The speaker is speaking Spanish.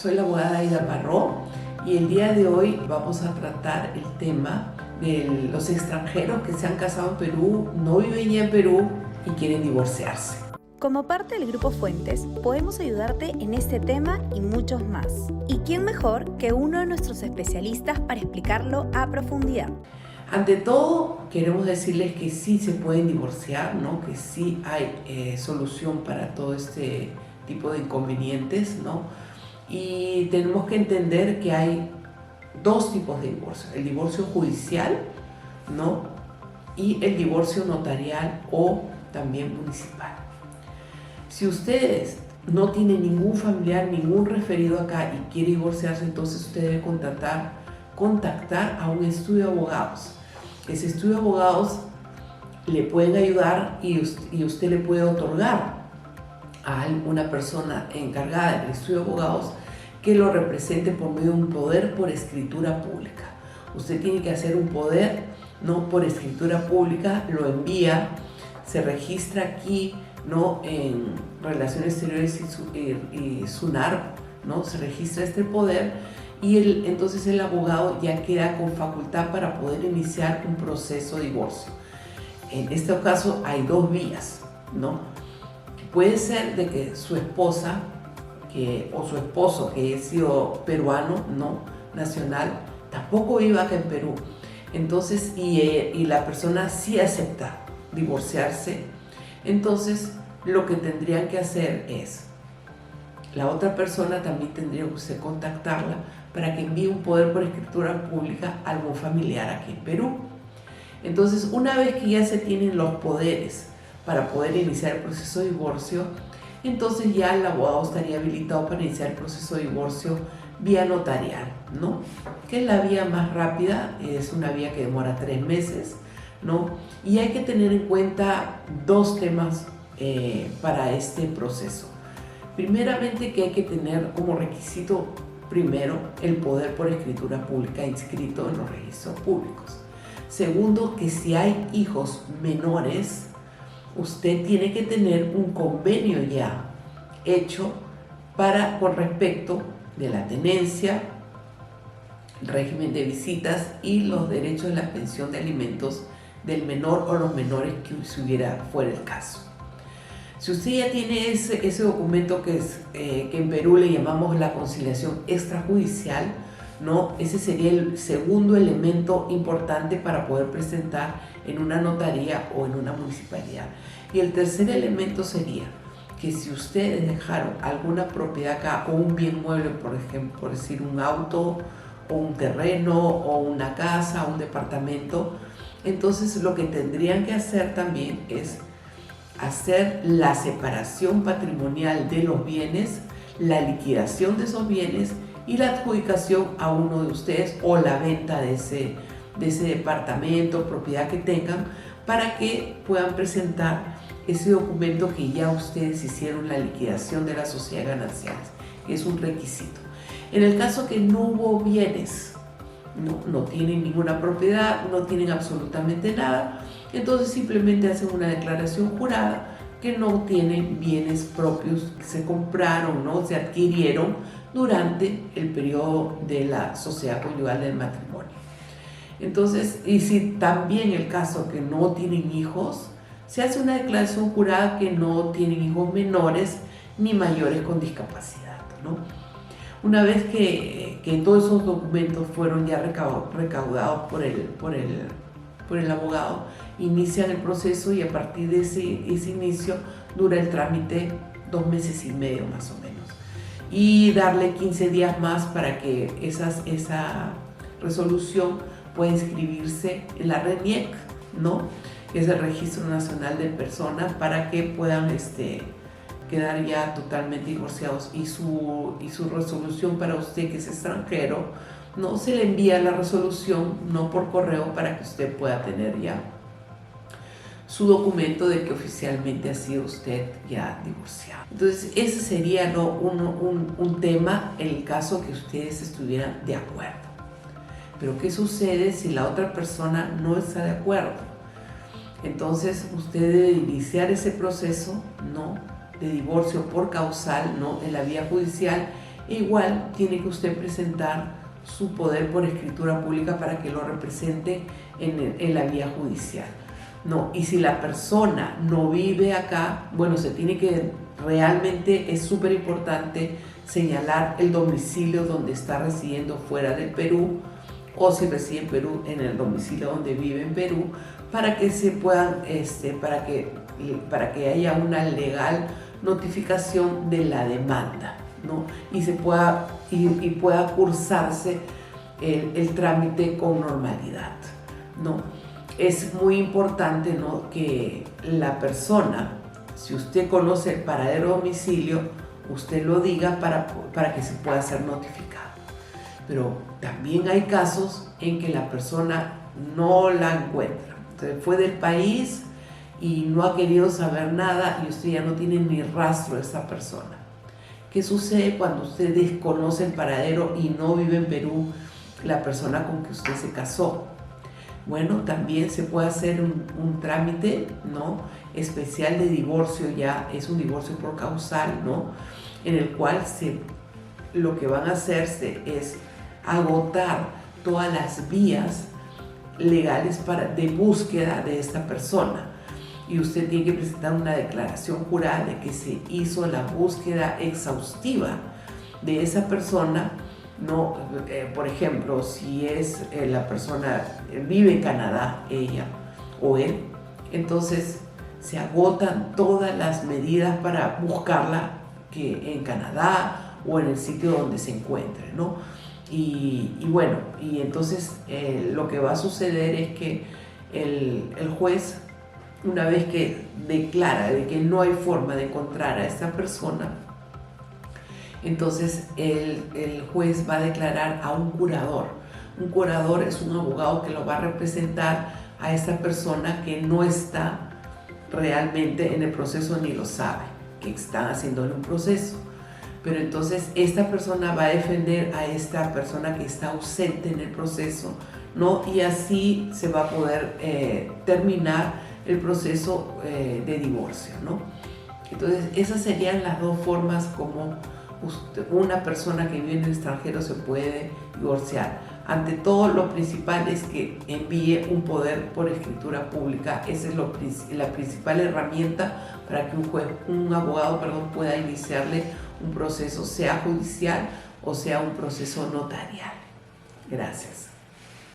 Soy la abogada Aida Parró y el día de hoy vamos a tratar el tema de los extranjeros que se han casado en Perú, no viven ya en Perú y quieren divorciarse. Como parte del Grupo Fuentes, podemos ayudarte en este tema y muchos más. ¿Y quién mejor que uno de nuestros especialistas para explicarlo a profundidad? Ante todo, queremos decirles que sí se pueden divorciar, ¿no? Que sí hay solución para todo este tipo de inconvenientes, ¿no? Y tenemos que entender que hay dos tipos de divorcio: el divorcio judicial, ¿no? Y el divorcio notarial o también municipal. Si ustedes no tienen ningún familiar, ningún referido acá y quiere divorciarse, entonces usted debe contactar a un estudio de abogados. Ese estudio de abogados le pueden ayudar y usted le puede otorgar a una persona encargada del estudio de abogados que lo represente por medio de un poder por escritura pública. Usted tiene que hacer un poder, no por escritura pública, lo envía, se registra aquí, ¿no? En Relaciones Exteriores y SUNAR, ¿no? Se registra este poder y entonces el abogado ya queda con facultad para poder iniciar un proceso de divorcio. En este caso hay dos vías, ¿no? Puede ser de que su esposa o su esposo, que ha sido peruano, ¿no? Nacional, tampoco viva acá en Perú. Entonces, y la persona sí acepta divorciarse. Entonces, lo que tendrían que hacer es, la otra persona también tendría que usted contactarla para que envíe un poder por escritura pública a algún familiar aquí en Perú. Entonces, una vez que ya se tienen los poderes para poder iniciar el proceso de divorcio, entonces ya el abogado estaría habilitado para iniciar el proceso de divorcio vía notarial, ¿no? Que es la vía más rápida, es una vía que demora 3 meses, ¿no? Y hay que tener en cuenta dos temas para este proceso. Primeramente, que hay que tener como requisito primero el poder por escritura pública inscrito en los registros públicos. Segundo, que si hay hijos menores, usted tiene que tener un convenio ya hecho con respecto de la tenencia, el régimen de visitas y los derechos de la pensión de alimentos del menor o los menores que fuera el caso. Si usted ya tiene ese documento que en Perú le llamamos la conciliación extrajudicial, ¿no? Ese sería el segundo elemento importante para poder presentar en una notaría o en una municipalidad. Y el tercer elemento sería que si ustedes dejaron alguna propiedad acá o un bien mueble, por ejemplo, por decir un auto o un terreno o una casa o un departamento, entonces lo que tendrían que hacer también es hacer la separación patrimonial de los bienes, la liquidación de esos bienes y la adjudicación a uno de ustedes o la venta de ese departamento, propiedad que tengan, para que puedan presentar ese documento que ya ustedes hicieron la liquidación de las sociedades gananciales, que es un requisito. En el caso que no hubo bienes, no tienen ninguna propiedad, no tienen absolutamente nada, entonces simplemente hacen una declaración jurada que no tienen bienes propios que se compraron, ¿no? Se adquirieron durante el periodo de la sociedad conyugal del matrimonio. Entonces, y si también el caso que no tienen hijos, se hace una declaración jurada que no tienen hijos menores ni mayores con discapacidad, ¿no? Una vez que todos esos documentos fueron ya recaudados por el abogado, inician el proceso y a partir de ese inicio dura el trámite 2 meses y medio más o menos. Y darle 15 días más para que esa resolución pueda inscribirse en la RENIEC, ¿no? Que es el Registro Nacional de Personas, para que puedan quedar ya totalmente divorciados y su resolución para usted que es extranjero, no se le envía la resolución, no por correo, para que usted pueda tener ya su documento de que oficialmente ha sido usted ya divorciado. Entonces ese sería, ¿no? un tema en el caso que ustedes estuvieran de acuerdo. Pero ¿qué sucede si la otra persona no está de acuerdo? Entonces usted debe iniciar ese proceso, ¿no?, de divorcio por causal, ¿no?, en la vía judicial, Igual tiene que usted presentar su poder por escritura pública para que lo represente en la vía judicial, ¿no? Y si la persona no vive acá, bueno, se tiene que, realmente es súper importante señalar el domicilio donde está residiendo fuera del Perú, o si reside en Perú, en el domicilio donde vive en Perú, para que se puedan, para que haya una legal notificación de la demanda, ¿no? Y se pueda, y pueda cursarse el trámite con normalidad, ¿no? Es muy importante, ¿no?, que la persona, si usted conoce el paradero domicilio, usted lo diga para que se pueda ser notificado. Pero también hay casos en que la persona no la encuentra. Entonces fue del país y no ha querido saber nada y usted ya no tiene ni rastro de esa persona. ¿Qué sucede cuando usted desconoce el paradero y no vive en Perú la persona con que usted se casó? Bueno, también se puede hacer un trámite, ¿no?, especial de divorcio, ya es un divorcio por causal, ¿no?, en el cual lo que van a hacerse es agotar todas las vías legales de búsqueda de esta persona. Y usted tiene que presentar una declaración jurada de que se hizo la búsqueda exhaustiva de esa persona, ¿no? Por ejemplo, si es la persona vive en Canadá, ella o él, entonces se agotan todas las medidas para buscarla en Canadá o en el sitio donde se encuentre, ¿no? Y bueno, y entonces lo que va a suceder es que el juez, una vez que declara de que no hay forma de encontrar a esta persona, entonces el juez va a declarar a un curador. Un curador es un abogado que lo va a representar a esta persona que no está realmente en el proceso ni lo sabe, que están haciéndole un proceso. Pero entonces esta persona va a defender a esta persona que está ausente en el proceso, ¿no? Y así se va a poder terminar el proceso de divorcio, ¿no? Entonces esas serían las dos formas como una persona que vive en el extranjero se puede divorciar. Ante todo, lo principal es que envíe un poder por escritura pública. Esa es la principal herramienta para que un abogado pueda iniciarle un proceso, sea judicial o sea un proceso notarial. Gracias.